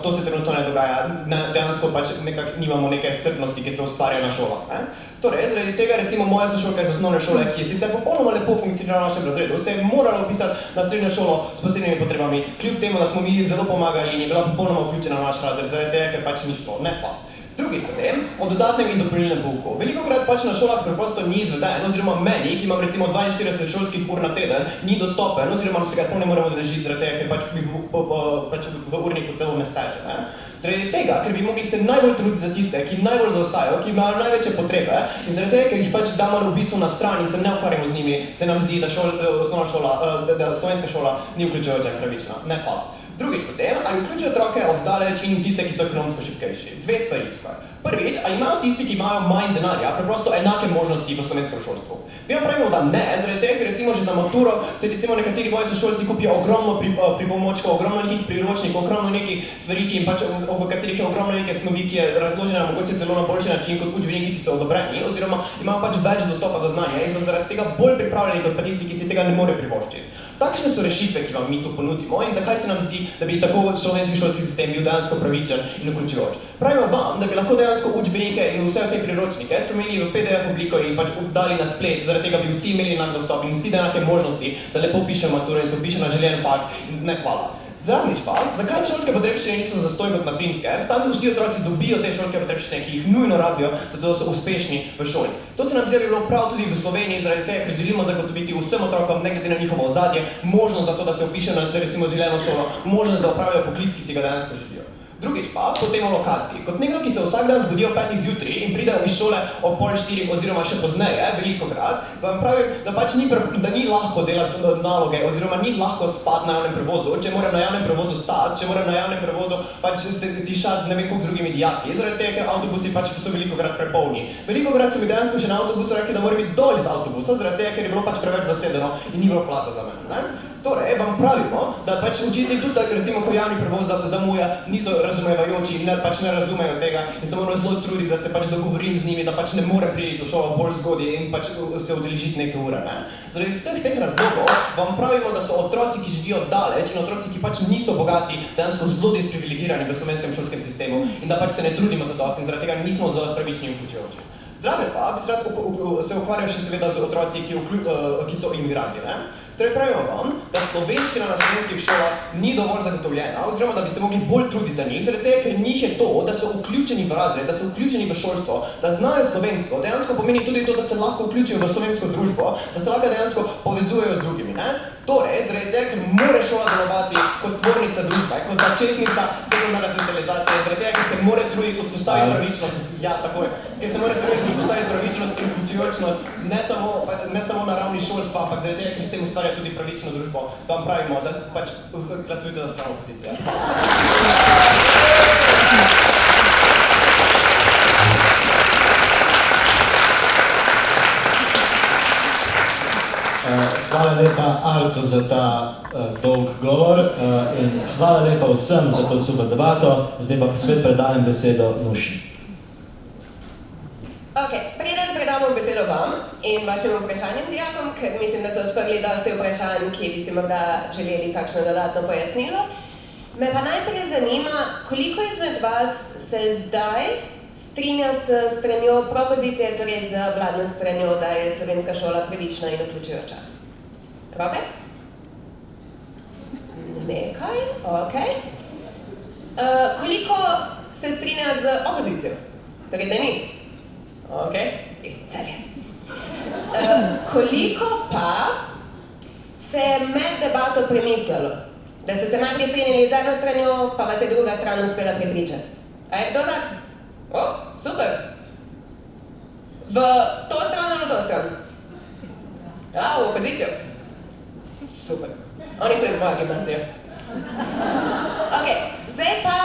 S9: To se trenutno ne dogaja. Dejansko pač nekako nimamo neke strpnosti, ki se ustvarja na šolah. Torej, zaradi tega recimo moja sošolka iz osnovne šole, ki je sicer popolnoma lepo funkcionirala v našem razredu, se je morala upisati na srednjo šolo s posebnimi potrebami, kljub temu, da smo mi zelo pomagali in je bila popolnoma vključena v naš razred, zaradi tega, ker pač ni šlo, ne pa. Drugič potem, o dodatnem in dopolnilnem pouku. Velikokrat pač na šolah preprosto ni izveden, oziroma meni, ki imam recimo 42 šolskih ur na teden, ni dostopen, oziroma se ga sploh ne moremo udeležiti, zaradi tega, ker pač v urniku to ne steče. Zaradi tega, ker bi mogli se najbolj truditi za tiste, ki najbolj zaostajajo, ki imajo največje potrebe, in zaradi tega, ker jih pač damo v bistvu na stran in se ne ukvarjamo z njimi, se nam zdi, da slovenska šola ni vključujoča in pravična. Ne pa. Drugič potem, ali vključijo otroke od daleč in tiste, ki so ekonomsko šibkejši. Dve stvari. Prvič, ali imajo tisti, ki imajo manj denarja, preprosto enake možnosti v slovenskem šolstvu? Mi vam pravimo, da ne, zaradi tega, ker recimo že za maturo se recimo nekateri moji sošolci kupijo ogromno pripomočkov, ogromno nekih priročnikov, ogromno nekih stvari, ki jim pač, v katerih je ogromno neke snovi, ki je razložena mogoče celo na boljši način kot učbeniki, ki so odobreni, oziroma imajo pač več dostopa do znanja in so zaradi tega bolj pripravljeni kot pa tisti, ki si tega ne morejo privoščiti. Takšne so rešitve, ki vam mi tu ponudimo in zakaj se nam zdi, da bi tako slovenski šolski sistem bil dejansko pravičen in vključujoč. Pravimo vam, da bi lahko dejansko učbenike in vse te priročnike spremenili v PDF obliko in pač dali na splet, zaradi tega bi vsi imeli enak dostop in vsi enake možnosti, da lepo pišejo maturo in se piše na željen faks in ne hvala. Zadnjič pa, zakaj šolske potrebščine niso zastonj kot na Finskem? Tam vsi otroci dobijo te šolske potrebščine, ki jih nujno rabijo, zato da so uspešni v šoli. To se nam zdi, da bi bilo prav tudi v Sloveniji, zaradi tega, ker želimo zagotoviti vsem otrokom, ne glede na njihovo ozadje, možnost za to, da se vpišejo na recimo želeno šolo, možnost, da opravijo poklic, ki si ga dejansko želijo. Drugič pa, potem o lokaciji. Kot nekdo, ki se vsak dan zbudi ob 5 zjutraj in pride iz šole ob 3:30 oziroma še pozneje, velikokrat, vam pravim, da ni lahko delati naloge oziroma ni lahko spati na javnem prevozu, če moram na javnem prevozu stati, če moram na javnem prevozu pač se tišati z ne vem koliko drugimi dijaki, zaradi tega, ker avtobusi pač so velikokrat prepolni. Velikokrat so mi dejansko še na avtobusu rekli, da moram biti dol iz avtobusa, zaradi tega, ker je bilo pač preveč zasedeno in ni bilo placa za mene. Torej, vam pravimo, da pač učitelji tudi, recimo, ko javni prevoz zamuja, niso razumevajoči in pač ne razumejo tega in se moram zelo truditi, da se pač dogovorim z njimi, da pač ne morem priti v šolo bolj zgodaj in pač se udeležiti neke ure. Zaradi vseh teh razlogov vam pravimo, da so otroci, ki živijo daleč in otroci, ki pač niso bogati, dejansko zelo desprivilegirani v slovenskem šolskem sistemu in da pač se ne trudimo za dosti in zaradi tega nismo zelo pravični in vključujoči. Zdrave pa bi se ukvarjal še seveda z otroci, ki so imigranti. Torej pravimo vam, da slovenščina na slovenskih šolah ni dovolj zagotovljena, oziroma da bi se mogli bolj truditi za njih, zaradi tega, ker njih je to, da so vključeni v razred, da so vključeni v šolstvo, da znajo slovensko, dejansko pomeni tudi to, da se lahko vključijo v slovensko družbo, da se lahko dejansko povezujejo z drugimi. Torej, zaradi tega, ker mora šola delovati kot tvornica družbe, kot začetnica sekundarne socializacije, zaradi tega, ker se mora truditi vzpostaviti pravičnost, ker se mora truditi vzpostaviti pravičnost in vključujočnost, ne samo na ravni šolstva, ampak zaradi tega, ker s tem ustvarja tudi pravično družbo, vam pravimo, da pač glasujte za strano opozicijo.
S5: Hvala lepa Artu za ta dolg govor in hvala lepa vsem za to super debato. Zdaj pa spet predajem besedo Nuši.
S1: Preden predamo besedo vam in vašim vprašanjem dijakom, ker mislim, da so odprli dosti vprašanj, ki bi si morda želeli kakšno dodatno pojasnilo, me pa najprej zanima, koliko izmed vas se zdaj strinja s stranjo propozicije, torej z vladno stranjo, da je slovenska šola pravična in vključujoča. Roke? Nekaj, okej. Koliko se strinja z opozicijo? Torej, da ni? Okej, celje. Koliko pa se je med debato premislilo, da ste se najprej strinjali z eno stranjo, pa vas je druga stran uspela prepričati? A je kdo tak? O, super. V to stran ali v to stran? Ja, v opozicijo. Super. Oni so iz moja gimnazija. Zdaj pa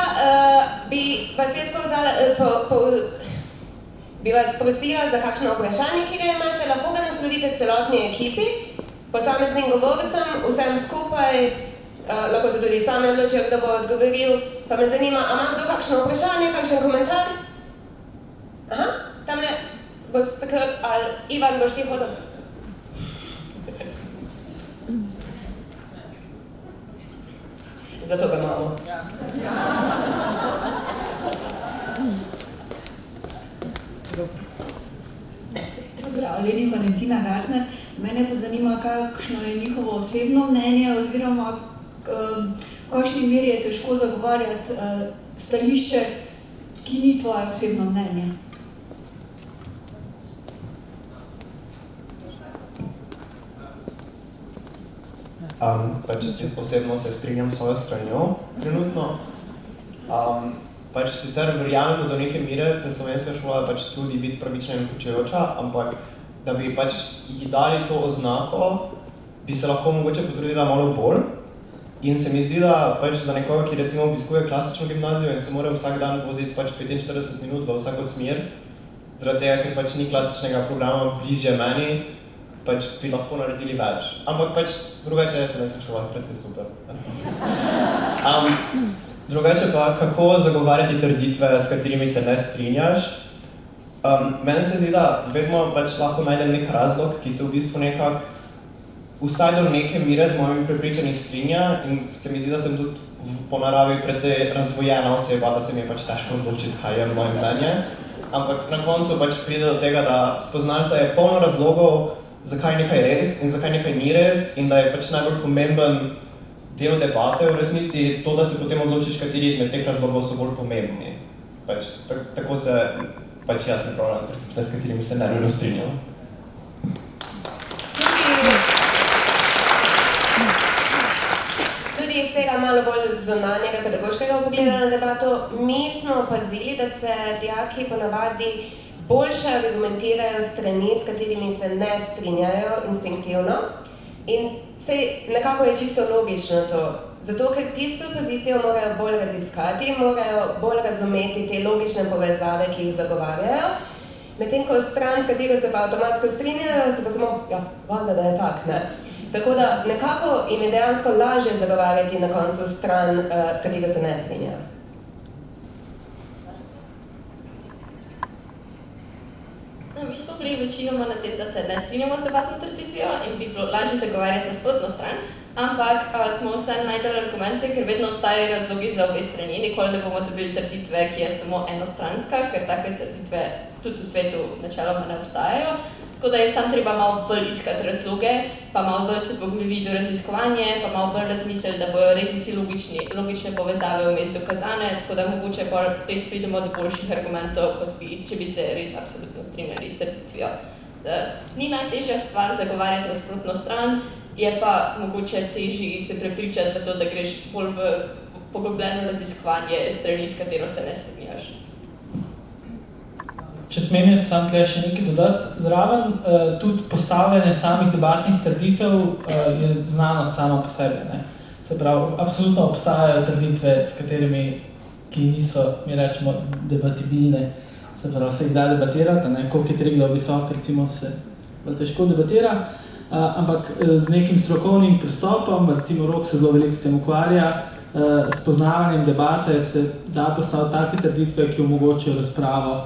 S1: bi vas jaz bi vas prosila za kakšno vprašanje, ki ga imate, lahko ga naslovite celotni ekipi, posameznim govorcem, vsem skupaj, lahko se tudi sami odločijo, kdo bo odgovoril. Pa me zanima, a ima kdo kakšno vprašanje, kakšen komentar? Aha, tamle bo takrat, ali Ivan, boš ti hodil? Zato ga imamo.
S10: Pozdravljeni, Valentina Gartner. Mene pa zanima, kakšno je njihovo osebno mnenje oziroma v kakšni meri je težko zagovarjati stališče, ki ni tvoje osebno mnenje.
S9: Pač jaz osebno se strinjam s svojo stranjo trenutno. Pač sicer verjamem, da do neke mere se slovenska šola pač trudi biti pravična in vključujoča, ampak da bi pač ji dali to oznako, bi se lahko mogoče potrudila malo bolj. In se mi zdi, da pač za nekoga, ki recimo obiskuje klasično gimnazijo in se mora vsak dan voziti pač 45 minut v vsako smer, zaradi tega, ker pač ni klasičnega programa bližje meni, pač bi lahko naredili več. Ampak pač drugače je slovenska šola predvsem super. Drugače pa, kako zagovarjati trditve, s katerimi se ne strinjaš. Meni se zdi, da vedno pač lahko najdem nek razlog, ki se v bistvu nekako vsaj do neke mere z mojimi prepričanji strinja in se mi zdi, da sem tudi po naravi precej razdvojena oseba, da se mi je pač težko odločiti, kaj je moje mnenje. Ampak na koncu pač pride do tega, da spoznaš, da je polno razlogov, zakaj nekaj res in zakaj nekaj ni res in da je pač najbolj pomemben del debate v resnici to, da se potem odločiš, kateri izmed teh razlogov so bolj pomembni. Pač, tako se pač jaz pripravljam trditve, s katerimi se ne nujno strinjam.
S1: Tudi iz tega malo bolj zunanjega pedagoškega pogleda na debato, mi smo opazili, da se dijaki ponavadi boljše argumentirajo strani, s katerimi se ne strinjajo instinktivno. In nekako je čisto logično to, zato ker tisto pozicijo morajo bolj raziskati, morajo bolj razumeti te logične povezave, ki jih zagovarjajo, medtem ko stran, s katero se pa avtomatsko strinjajo, se pa samo, ja, valjda, da je tak, ne. Tako da nekako jim je dejansko lažje zagovarjati na koncu stran, s katero se ne strinjajo.
S8: Mi smo bili večinoma na tem, da se ne strinjamo z debatno trditvijo in bi bilo lažje zagovarjati nasprotno stran, ampak smo vse najdeli argumente, ker vedno obstajajo razlogi za obe strani. Nikoli ne bomo dobili trditve, ki je samo enostranska, ker take trditve tudi v svetu načeloma ne obstajajo. Tako da je samo treba malo bolj iskati razloge, pa malo bolj se poglobiti v raziskovanje, pa malo bolj razmisliti, da bojo res vsi logične povezave vmes dokazane, tako da mogoče res pridemo do boljših argumentov, kot bi, če bi se res absolutno strinjali s trditvijo. Ni najtežja stvar zagovarjati nasprotno stran, je pa mogoče težje se prepričati v to, da greš bolj v poglobljeno raziskovanje strani, s katero se ne strinjaš.
S11: Če smem jaz sam tukaj še nekaj dodati zraven, tudi postavljanje samih debatnih trditev je znanost sama po sebi. Ne? Se pravi, absolutno obstajajo trditve, s katerimi, ki niso, mi rečemo, debatibilne. Se pravi, se jih da debatirati, ne? Koliko je Triglav visok, recimo, se bolj težko debatira, ampak z nekim strokovnim pristopom, recimo Rok se zelo veliko s tem ukvarja, s poznavanjem debate se da postaviti take trditve, ki omogočajo razpravo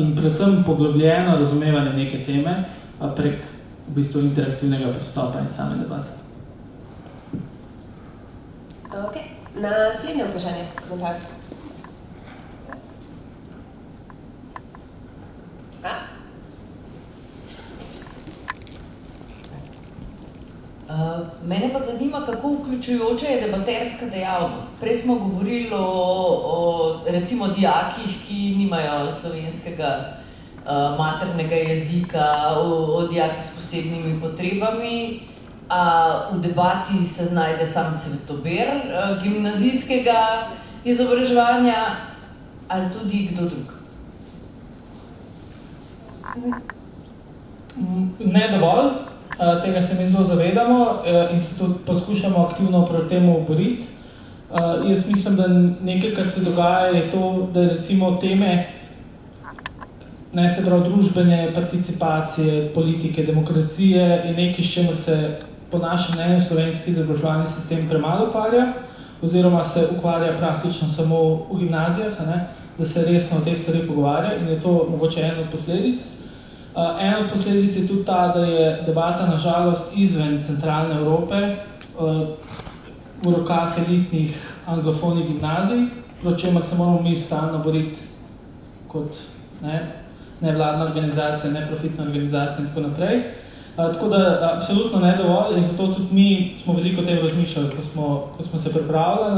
S11: in predvsem poglobljeno razumevanje neke teme prek v bistvu interaktivnega pristopa in same debate.
S1: Ok, naslednje vprašanje, komentar.
S12: Mene pa zanima, kako vključujoča je debaterska dejavnost. Prej smo govorili o recimo dijakih, ki nimajo slovenskega maternega jezika, o dijakih s posebnimi potrebami. V debati se znajde sam cvetober gimnazijskega izobraževanja ali tudi kdo drug?
S11: Ne dovolj. Tega se mi zelo zavedamo in se tudi poskušamo aktivno proti temu boriti. Jaz mislim, da nekaj, kar se dogaja, je to, da recimo teme se pravi družbene participacije, politike, demokracije je nekaj, s čemer se po našem mnenju slovenski izobraževalni sistem premalo ukvarja, oziroma se ukvarja praktično samo v gimnazijah, da se resno o teh stvari pogovarja in je to mogoče ena od posledic. Ena od posledic je tudi ta, da je debata nažalost izven centralne Evrope v rokah elitnih anglofonih gimnazij, proti čemer se moramo mi stalno boriti kot nevladna organizacija, neprofitna organizacija in tako naprej. Tako da absolutno ne dovolj in zato tudi mi smo veliko o tem razmišljali, ko smo se pripravljali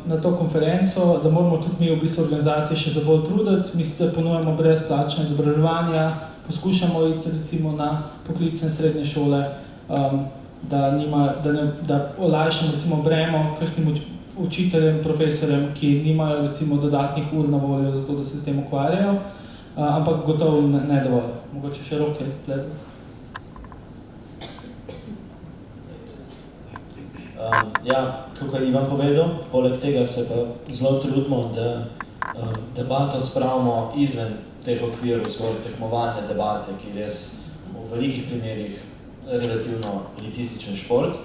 S11: na to konferenco, da moramo tudi mi v bistvu organizacije še za bolj truditi. Mi se ponujamo brezplačna izobraževanja, poskušamo iti recimo na poklicne srednje šole, da olajšamo recimo bremo kakšnim učiteljem, profesorjem, ki nimajo recimo dodatnih ur na voljo za to, da se s tem ukvarjajo, ampak gotovo ne dovolj. Mogoče še roke gledati.
S5: Tako je Ivan povedal, poleg tega se pa zelo trudimo, da debato spravimo izven teh okvirov zgolj tekmovalne debate, ki je res v velikih primerih relativno elitističen šport.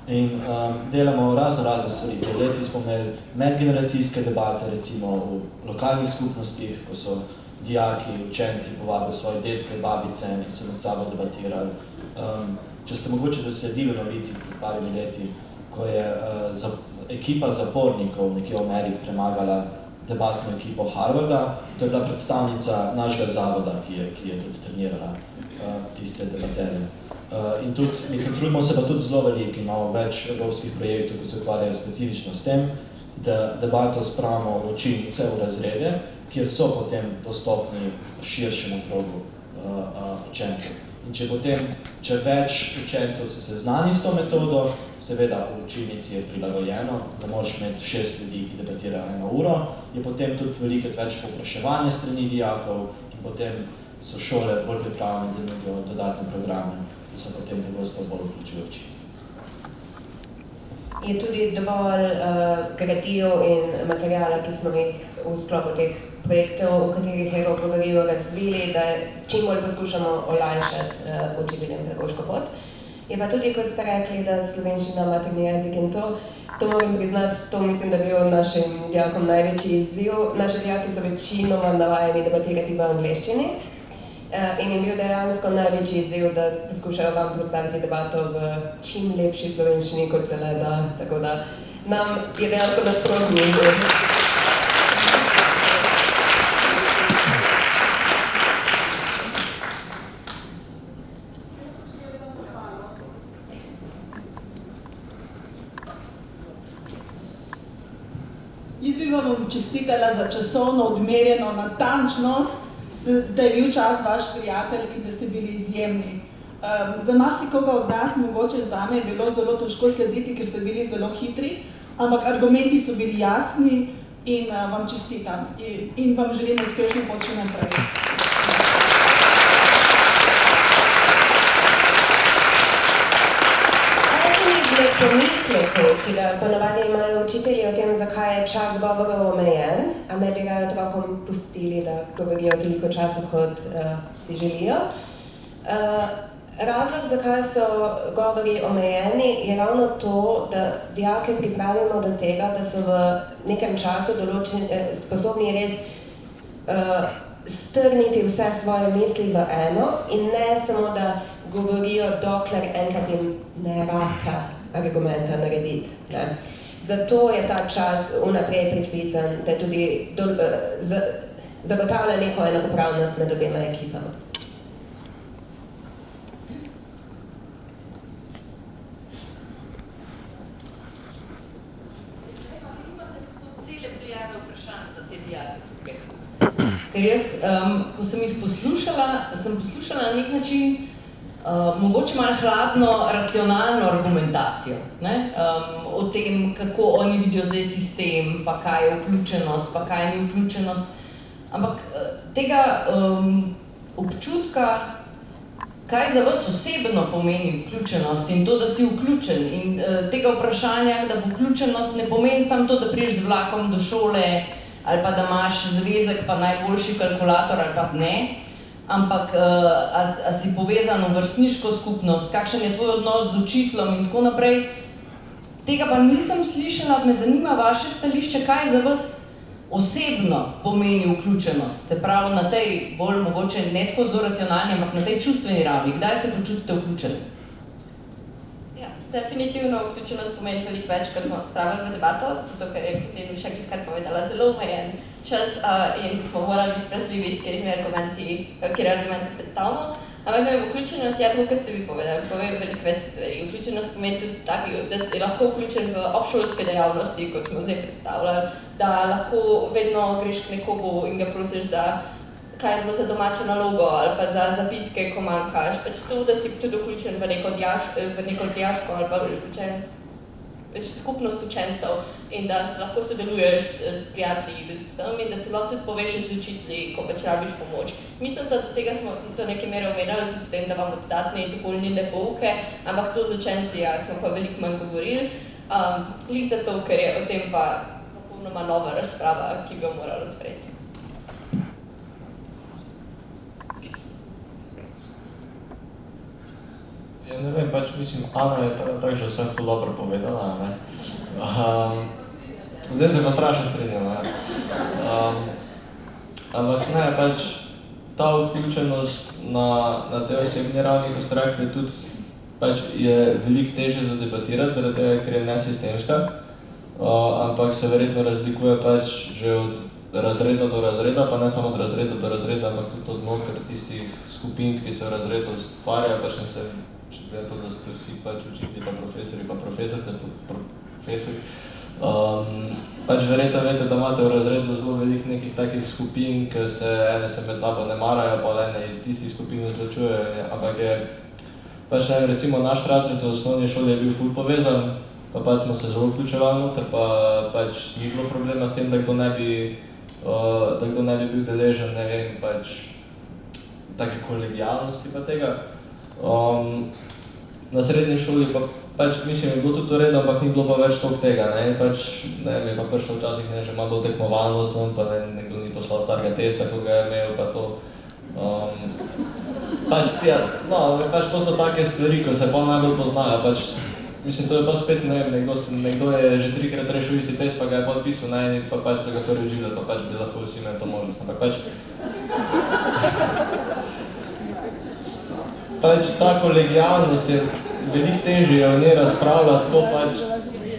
S5: In delamo razne stvari. Pred leti smo imeli medgeneracijske debate, recimo v lokalnih skupnostih, ko so dijaki, učenci povabili svoje detke, babice in so med sabo debatirali. Če ste mogoče zasledili novici pred parimi leti, ko je ekipa zapornikov nekje v Ameriki premagala debatno ekipo Harvarda, to je bila predstavnica našega zavoda, ki je tudi trenirala tiste debaterje. In tudi, trudimo se pa tudi zelo veliko, imamo več evropskih projektov, ki se ukvarjajo specifično s tem, da debato spravimo v oči vse v razrede, kjer so potem dostopni širšemu krogu učencev. In če več učencev se seznani s to metodo, seveda v učilnici je prilagojeno, da moraš imeti 6 ljudi, ki debatirajo 1 uro, je potem tudi veliko več povpraševanja strani dijakov in potem so šole bolj pripravljene, da nudijo dodatne programe, ki so potem pogosto bolj vključujoči.
S1: Je tudi dovolj gradiv in materijala, ki smo jih v sklopu teh projektov, o katerih je Rok govoril, razvili, da čim bolj poskušamo olajšati učiteljem pedagoško pot. Je pa tudi, kot ste rekli, da slovenščina materni jezik in to moram priznati, to mislim, da je bil našim dijakom največji izziv. Naši dijaki so večinoma navajeni debatirati v angleščini in je bil dejansko največji izziv, da poskušajo vam predstaviti debato v čim lepši slovenščini, kot se le da, tako da nam je dejansko nasprotni izziv.
S7: Jaz bi vam čestitala za časovno odmerjeno natančnost, da je bil čas vaš prijatelj in da ste bili izjemni. Za marsikoga od nas, mogoče zame, je bilo zelo težko slediti, ker ste bili zelo hitri, ampak argumenti so bili jasni in vam čestitam in vam želim uspešno pot še naprej.
S1: Pomislekov, ki ga ponavadi imajo učitelji o tem, zakaj je čas govorov omejen, a ne bi ga otrokom pustili, da govorijo toliko časa, kot si želijo. Razlog, zakaj so govori omejeni, je ravno to, da dijake pripravimo do tega, da so v nekem času sposobni res strniti vse svoje misli v eno in ne samo, da govorijo, dokler enkrat jim ne rata argumenta narediti. Zato je ta čas vnaprej predpisan, da tudi zagotavlja neko enakopravnost med obema ekipama.
S12: Cele plijade vprašanj za te dijake. Ker jaz, ko sem jih poslušala, sem poslušala na nek način mogoče malo hladno, racionalno argumentacijo, o tem, kako oni vidijo zdaj sistem, pa kaj je vključenost, pa kaj ni vključenost. Ampak tega občutka, kaj za vas osebno pomeni vključenost in to, da si vključen in tega vprašanja, da bo vključenost ne pomeni samo to, da priješ z vlakom do šole ali pa da imaš zvezek pa najboljši kalkulator ali pa ne, ampak a si povezan v vrstniško skupnost, kakšen je tvoj odnos z učiteljem in tako naprej. Tega pa nisem slišala, me zanima vaše stališče, kaj za vas osebno pomeni vključenost, se pravi na tej bolj mogoče ne tako zelo racionalni, ampak na tej čustveni ravni, kdaj se počutite vključeni?
S8: Ja, definitivno vključenost pomeni veliko več, ko smo spravili v debato, zato ker je potem še kar povedala zelo omejen čas in smo morali biti pazljivi, s katerimi argumenti predstavimo. Ampak vključenost, ja, tako, kot ste vi povedali, pove veliko več stvari. Vključenost pomeni tudi tako, da si lahko vključen v obšolske dejavnosti, kot smo zdaj predstavljali, da lahko vedno greš k nekomu in ga prosiš za kaj je bilo za domačo nalogo ali pa za zapiske, ko manjkaš. Pač to, da si tudi vključen v neko dijaško ali pa skupnost učencev in da lahko sodeluješ s prijatelji in da se lahko tudi povežeš z učitelji, ko pač rabiš pomoč. Mislim, da do tega smo do neke mere omenjali tudi s tem, da imamo dodatne in dopolnilne pouke, ampak to z učenci smo pa veliko manj govorili. Lih zato, ker je o tem pa popolnoma nova razprava, ki bi jo morali odpreti.
S4: Ja, ne vem, pač mislim, Ana je tako že vse ful dobro povedala, ne. Zdaj se pa strašno strinjam, ne. Ampak ne, pač ta vključenost na tej osebni ravni, ko ste rekli, tudi pač je veliko težje zadebatirati, zaradi tega, ker je nesistemska, ampak se verjetno razlikuje pač že od razreda do razreda, pa ne samo od razreda do razreda, ampak tudi od noter tistih skupin, ki se v razredu ustvarja, pač sem se gleda to, da ste vsi pač učitelji, pa profesori, pa profesorice, profesori. Pač verjetno veste, da imate v razredu zelo veliko nekih takih skupin, ki se med sabo ne marajo, pa ene iz tistih skupin izločujejo, ampak je pač recimo naš razred v osnovni šoli je bil ful povezan, pa pač smo se zelo vključevali noter, pa pač ni bilo problema s tem, da kdo ne bi bil deležen, ne vem, pač take kolegialnosti pa tega. Na srednji šoli pa pač mislim, je bilo tudi to redno, ampak ni bilo pa več toliko tega, ne, pač, ne vem, je pa prišel včasih, ne, že malo tekmovalnost, pa nekdo ni poslal starega testa, ko ga je imel, pa to. Pač, ja, no, pač to so take stvari, ko se pa najbolj poznajo, pač, mislim, to je pa spet, ne vem, nekdo je že 3-krat rešil isti test, pa ga je podpisal na eni, pa pač se ga prvi življa, pa pač bi lahko vsi imeli to možnost, ampak pač ta kolegialnost je veliko težje o njej razpravljati, tako pač,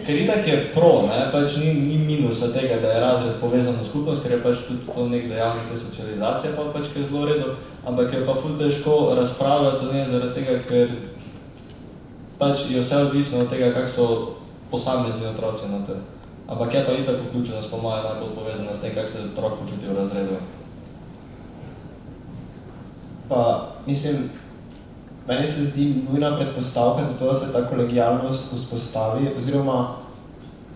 S4: ker itak je pro, ne, pač ni minusa tega, da je razred povezan v skupnost, ker je pač tudi to nek dejavnik te socializacije, pa pač, ki je zelo redo, ampak je pa ful težko razpravljati o njej zaradi tega, ker pač je vse odvisno od tega, kak so posamezni otroci noter. Ampak je pa itak vključenost po moje najbolj povezana s tem, kak se otrok počuti v razredu.
S9: Pa, mislim, meni se zdi nujna predpostavka za to, da se ta kolegialnost vzpostavi, oziroma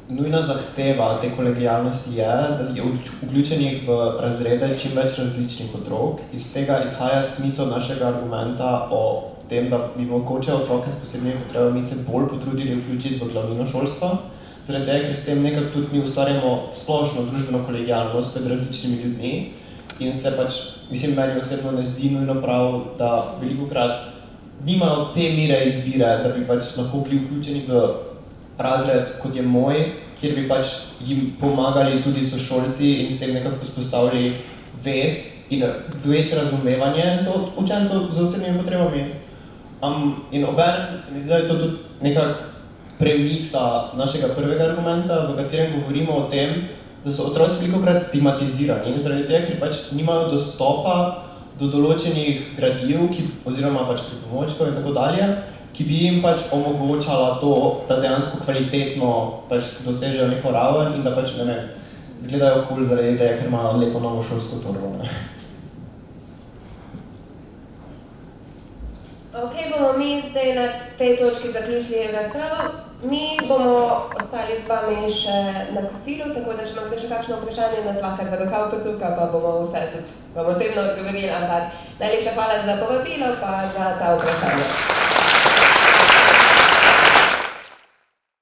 S9: nujna zahteva te kolegialnosti je, da je vključenih v razrede čim več različnih otrok. Iz tega izhaja smisel našega argumenta o tem, da bi mogoče otroke s posebnimi potrebami se bolj potrudili vključiti v glavnino šolstva, zaradi tega, ker s tem nekako tudi mi ustvarjamo splošno družbeno kolegialnost med različnimi ljudmi in se pač, mislim, meni osebno ne zdi nujno prav, da velikokrat nimajo te mire izbire, da bi pač lahko bili vključeni v razred, kot je moj, kjer bi pač jim pomagali tudi sošolci in s tem nekako vzpostavili vez in večje razumevanje učencev z osebnimi potrebami. In obenem se mi zdi, da je to tudi nekako premisa našega prvega argumenta, v katerem govorimo o tem, da so otroci velikokrat stigmatizirani in zaradi tega, ker pač nimajo dostopa do določenih gradiv, oziroma pač pripomočkov in tako dalje, ki bi jim pač omogočala to, da dejansko kvalitetno pač dosežejo neko raven in da pač, ne vem, izgledajo cool zaradi tega, ker imajo lepo novo šolsko torbo, ne.
S1: Ok, bomo mi zdaj na tej točki zaključili razpravo. Mi bomo ostali z vami še na kosilu, tako da če imate še kakšno vprašanje, nas lahko za kakavko cuka, pa bomo vse tudi vam osebno odgovorili, ampak najlepša hvala za povabilo pa za ta vprašanja.